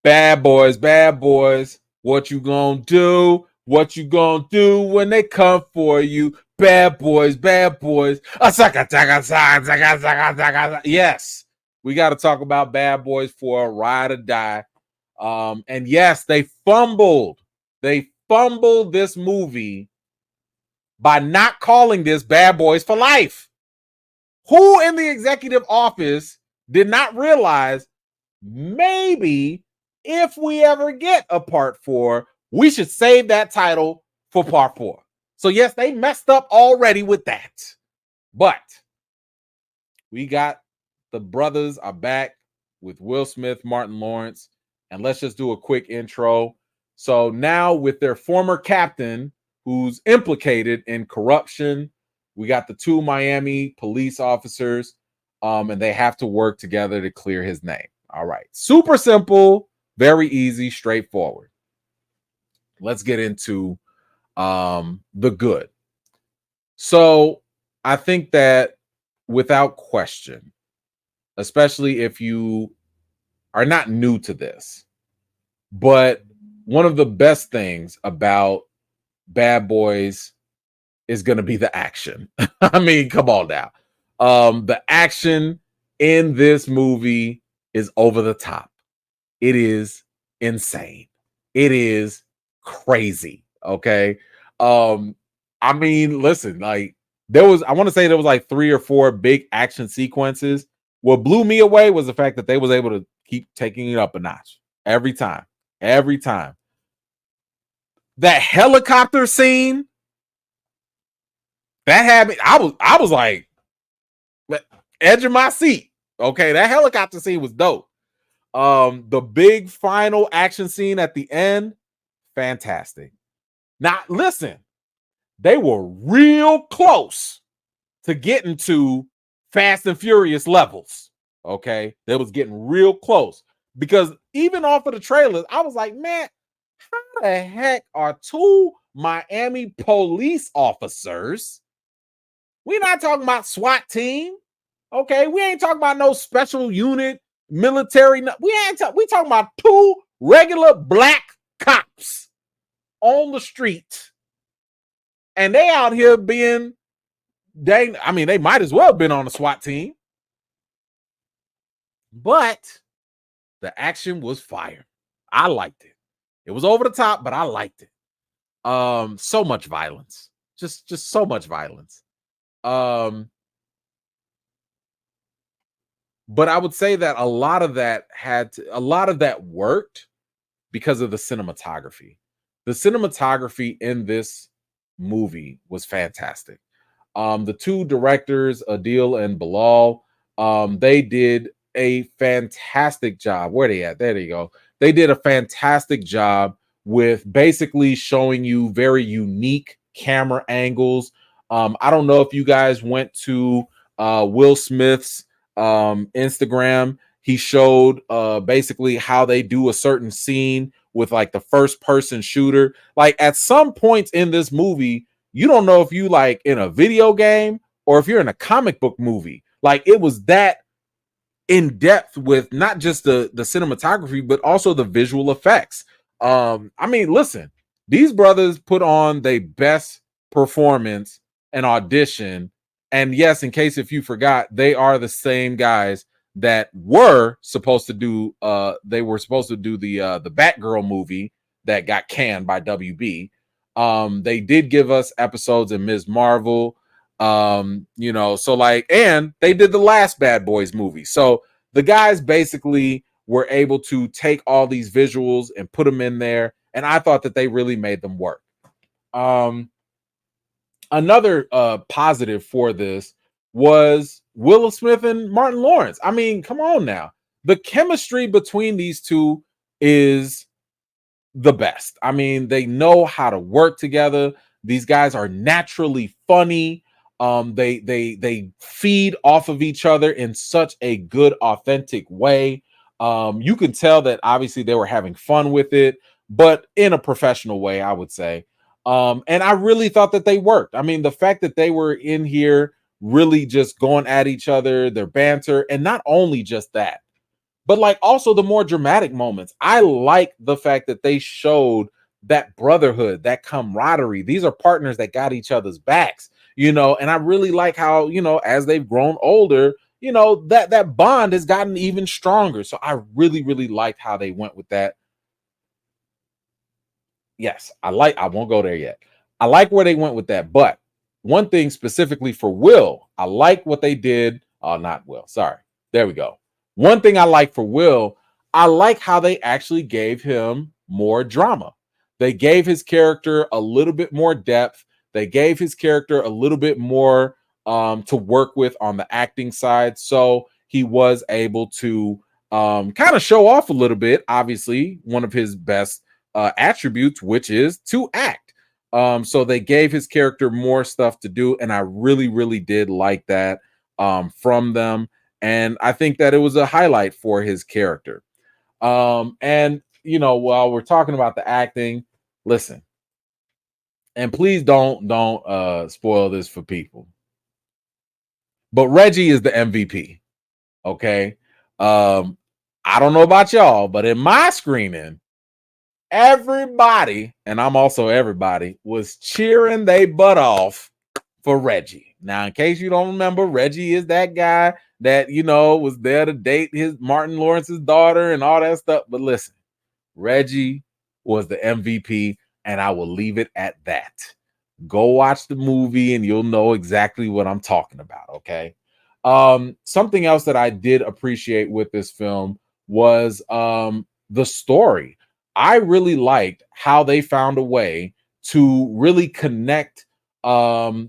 Bad boys, bad boys. What you gonna do? What you gonna do when they come for you? Bad boys, bad boys. Yes, we got to talk about Bad Boys for a Ride or Die. And yes, they fumbled. They fumbled this movie by not calling this Bad Boys for Life. Who in the executive office did not realize maybe if we ever get a part 4, we should save that title for part 4. So yes, they messed up already with that. But we got the brothers are back with Will Smith, Martin Lawrence, and let's just do a quick intro. So now with their former captain who's implicated in corruption, we got the 2 Miami police officers, and they have to work together to clear his name. All right. Super simple, very easy, straightforward. Let's get into the good. So I think that without question, especially if you are not new to this, but one of the best things about Bad Boys is going to be the action. I mean, come on now. The action in this movie is over the top. It is insane. It is crazy. Okay. I mean, listen, like I want to say there was like 3 or 4 big action sequences. What blew me away was the fact that they was able to keep taking it up a notch every time. Every time. That helicopter scene, that had me. I was like edge of my seat. Okay, that helicopter scene was dope. The big final action scene at the end, fantastic. Now, listen, they were real close to getting to Fast and Furious levels. Okay, they was getting real close because even off of the trailers, I was like, man, how the heck are 2 Miami police officers? We're not talking about SWAT team. Okay, we ain't talking about no special unit, military. We talking about 2 regular black cops on the street, and they out here being dang. I mean, they might as well have been on the SWAT team, but the action was fire. I liked it. It was over the top, but I liked it. So much violence, just so much violence. But I would say that a lot of that worked because of the cinematography. The cinematography in this movie was fantastic. The 2 directors, Adil and Bilal, they did a fantastic job. Where they at? There you go. They did a fantastic job with basically showing you very unique camera angles. I don't know if you guys went to Will Smith's Instagram. He showed basically how they do a certain scene with like the first person shooter. Like at some points in this movie, you don't know if you like in a video game or if you're in a comic book movie. Like it was that in depth with not just the cinematography, but also the visual effects. I mean, listen, these brothers put on their best performance and audition. And yes, in case if you forgot, they are the same guys that were supposed to do the Batgirl movie that got canned by WB. They did give us episodes in Ms. Marvel. So like, and they did the last Bad Boys movie. So the guys basically were able to take all these visuals and put them in there. And I thought that they really made them work. Another positive for this was Will Smith and Martin Lawrence. I mean, come on now. The chemistry between these 2 is the best. I mean, they know how to work together. These guys are naturally funny. They feed off of each other in such a good, authentic way. You can tell that obviously they were having fun with it, but in a professional way, I would say. And I really thought that they worked. I mean, the fact that they were in here really just going at each other, their banter, and not only just that, but like also the more dramatic moments. I like the fact that they showed that brotherhood, that camaraderie. These are partners that got each other's backs, you know, and I really like how, you know, as they've grown older, you know, that bond has gotten even stronger. So I really liked how they went with that. Yes, I won't go there yet. I like where they went with that, but one thing specifically for Will, I like what they did. Oh, not Will. Sorry. There we go. One thing I like for Will, I like how they actually gave him more drama. They gave his character a little bit more depth. They gave his character a little bit more to work with on the acting side. So he was able to kind of show off a little bit. Obviously, one of his best attributes, which is to act. So they gave his character more stuff to do, and I really did like that from them. And I think that it was a highlight for his character. And you know, while we're talking about the acting, listen, and please don't spoil this for people. But Reggie is the MVP. Okay. I don't know about y'all, but in my screening, everybody, and I'm also everybody, was cheering they butt off for Reggie. Now, in case you don't remember, Reggie is that guy that, you know, was there to date his Martin Lawrence's daughter and all that stuff. But listen, Reggie was the MVP, and I will leave it at that. Go watch the movie and you'll know exactly what I'm talking about. Okay. Something else that I did appreciate with this film was the story. I really liked how they found a way to really connect the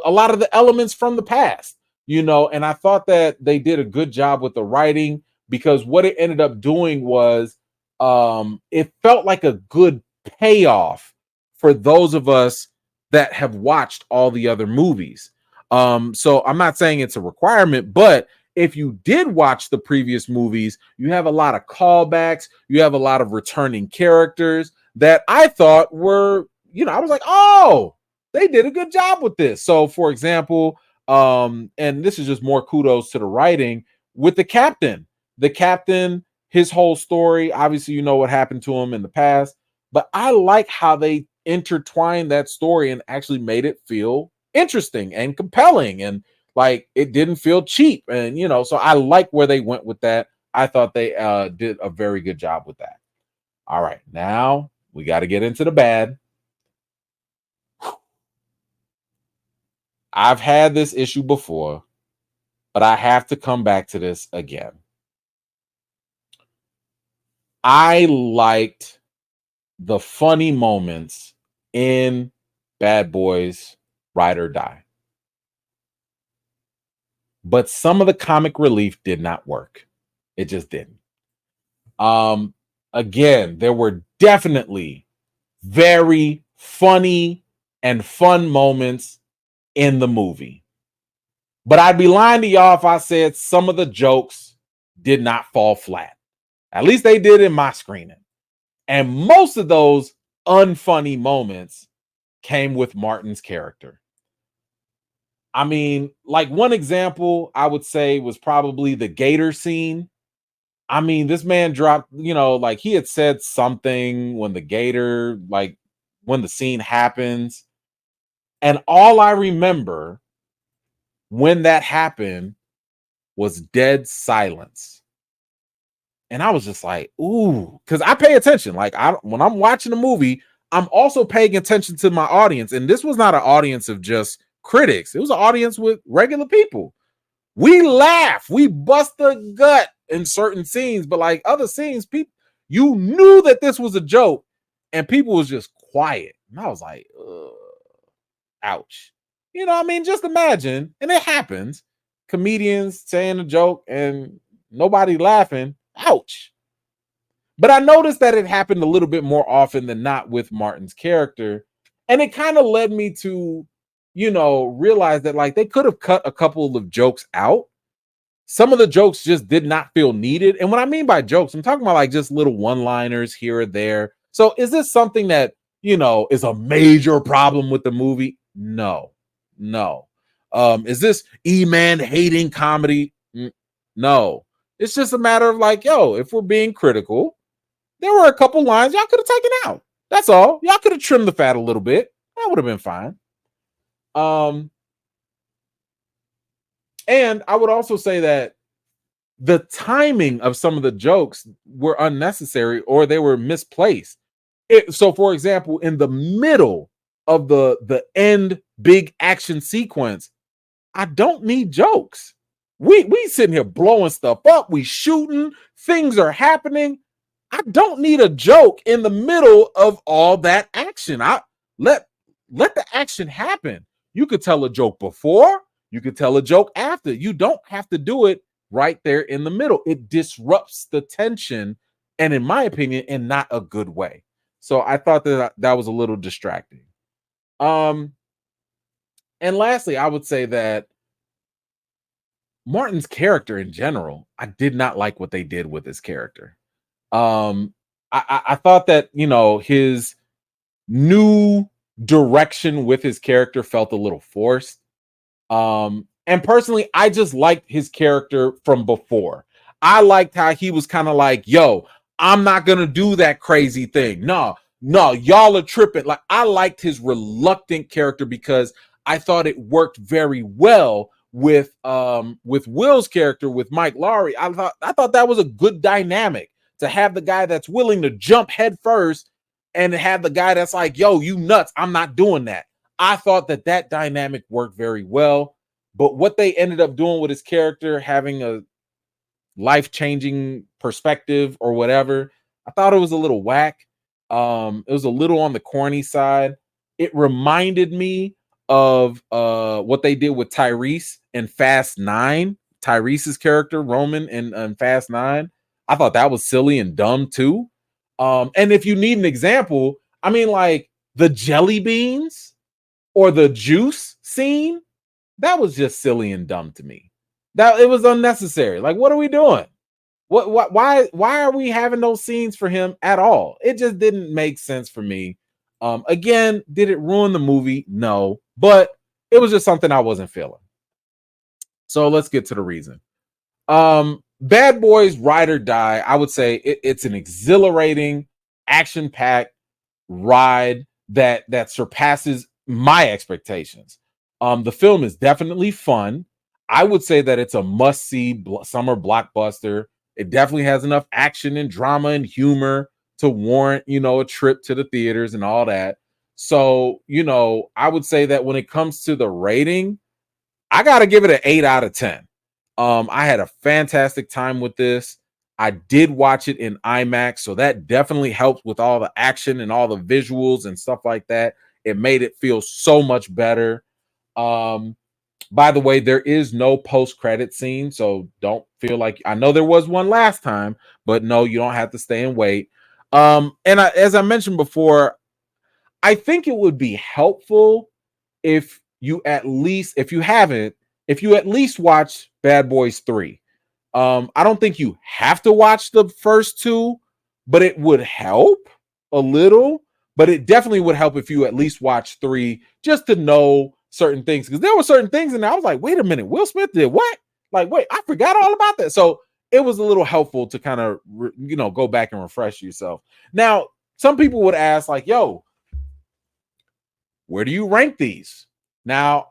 a lot of the elements from the past, you know, and I thought that they did a good job with the writing, because what it ended up doing was it felt like a good payoff for those of us that have watched all the other movies. So I'm not saying it's a requirement, but if you did watch the previous movies, you have a lot of callbacks, you have a lot of returning characters that I thought were, you know, I was like, oh, they did a good job with this. So, for example, and this is just more kudos to the writing with the captain. The captain, his whole story, obviously, you know what happened to him in the past, but I like how they intertwined that story and actually made it feel interesting and compelling, and like it didn't feel cheap. And you know, so I like where they went with that. I thought they did a very good job with that. All right, now we got to get into the bad. I've had this issue before, but I have to come back to this again. I liked the funny moments in Bad Boys Ride or Die, but some of the comic relief did not work. It just didn't. Again, there were definitely very funny and fun moments in the movie, but I'd be lying to y'all if I said some of the jokes did not fall flat. At least they did in my screening. And most of those unfunny moments came with Martin's character. I mean, like one example I would say was probably the gator scene. I mean, this man dropped, you know, like he had said something when the gator, like when the scene happens. And all I remember when that happened was dead silence. And I was just like, ooh, because I pay attention. Like when I'm watching a movie, I'm also paying attention to my audience. And this was not an audience of just critics. It was an audience with regular people. We laugh, we bust the gut in certain scenes, but like other scenes, people, you knew that this was a joke, and people was just quiet. And I was like, ouch. You know, I mean, just imagine, and it happens, comedians saying a joke and nobody laughing. Ouch. But I noticed that it happened a little bit more often than not with Martin's character. And it kind of led me to, you know, realize that like they could have cut a couple of jokes out. Some of the jokes just did not feel needed. And what I mean by jokes, I'm talking about like just little one-liners here or there. So is this something that, you know, is a major problem with the movie? No. Is this E-Man hating comedy? No. It's just a matter of like, yo, if we're being critical, there were a couple lines y'all could have taken out. That's all. Y'all could have trimmed the fat a little bit. That would have been fine. And I would also say that the timing of some of the jokes were unnecessary or they were misplaced. So, for example, in the middle of the end big action sequence, I don't need jokes. We sitting here blowing stuff up. We shooting. Things are happening. I don't need a joke in the middle of all that action. I let the action happen. You could tell a joke before, you could tell a joke after. You don't have to do it right there in the middle. It disrupts the tension, and in my opinion, in not a good way. So I thought that was a little distracting. And lastly, I would say that Martin's character in general, I did not like what they did with his character. I thought that, his new direction with his character felt a little forced. And personally, I just liked his character from before. I liked how he was kind of like, yo, I'm not gonna do that crazy thing. No, y'all are tripping. Like, I liked his reluctant character because I thought it worked very well with Will's character, with Mike Lowry. I thought that was a good dynamic to have the guy that's willing to jump head first and have the guy that's like, yo, you nuts, I'm not doing that. I thought that dynamic worked very well. But what they ended up doing with his character, having a life-changing perspective or whatever, I thought it was a little whack. It was a little on the corny side. It reminded me of what they did with Tyrese in Fast 9. Tyrese's character, Roman, in Fast 9. I thought that was silly and dumb too. And if you need an example, I mean, like the jelly beans or the juice scene, that was just silly and dumb to me. That it was unnecessary. Like, what are we doing? Why are we having those scenes for him at all? It just didn't make sense for me. Again, did it ruin the movie? No, but it was just something I wasn't feeling. So let's get to the reason. Bad Boys Ride or Die, I would say it's an exhilarating, action-packed ride that surpasses my expectations. The film is definitely fun. I would say that it's a must-see summer blockbuster. It definitely has enough action and drama and humor to warrant, a trip to the theaters and all that. So, I would say that when it comes to the rating, I got to give it an 8 out of 10. I had a fantastic time with this. I did watch it in IMAX, so that definitely helped with all the action and all the visuals and stuff like that. It made it feel so much better. By the way, there is no post-credit scene, so don't feel like, I know there was one last time, but no, you don't have to stay and wait. As I mentioned before, I think it would be helpful if you at least watch Bad Boys 3. I don't think you have to watch the first two, but it would help a little. But it definitely would help if you at least watch 3 just to know certain things. Because there were certain things and I was like, wait a minute, Will Smith did what? Like, wait, I forgot all about that. So it was a little helpful to kind of, go back and refresh yourself. Now, some people would ask like, yo, where do you rank these? Now,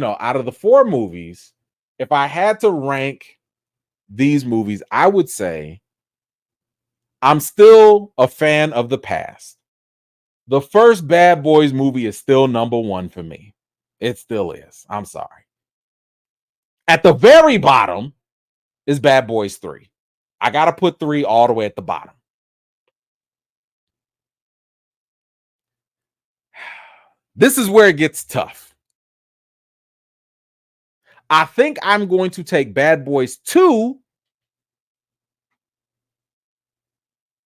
out of the 4 movies, if I had to rank these movies, I would say I'm still a fan of the past. The first Bad Boys movie is still number 1 for me. It still is. I'm sorry. At the very bottom is Bad Boys 3. I got to put 3 all the way at the bottom. This is where it gets tough. I think I'm going to take Bad Boys 2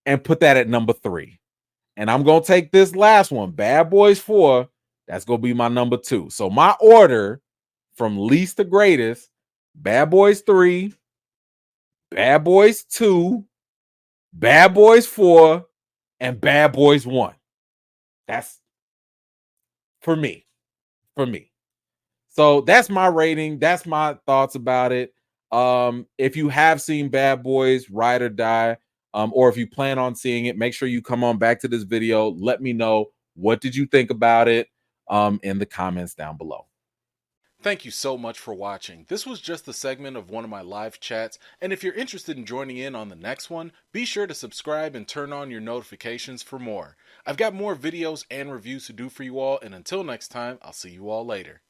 and put that at number 3. And I'm going to take this last one, Bad Boys 4. That's going to be my number 2. So my order from least to greatest, Bad Boys 3, Bad Boys 2, Bad Boys 4, and Bad Boys 1. That's for me. So that's my rating. That's my thoughts about it. If you have seen Bad Boys Ride or Die, or if you plan on seeing it, make sure you come on back to this video. Let me know, what did you think about it, in the comments down below. Thank you so much for watching. This was just a segment of one of my live chats, and if you're interested in joining in on the next one, be sure to subscribe and turn on your notifications for more. I've got more videos and reviews to do for you all, and until next time, I'll see you all later.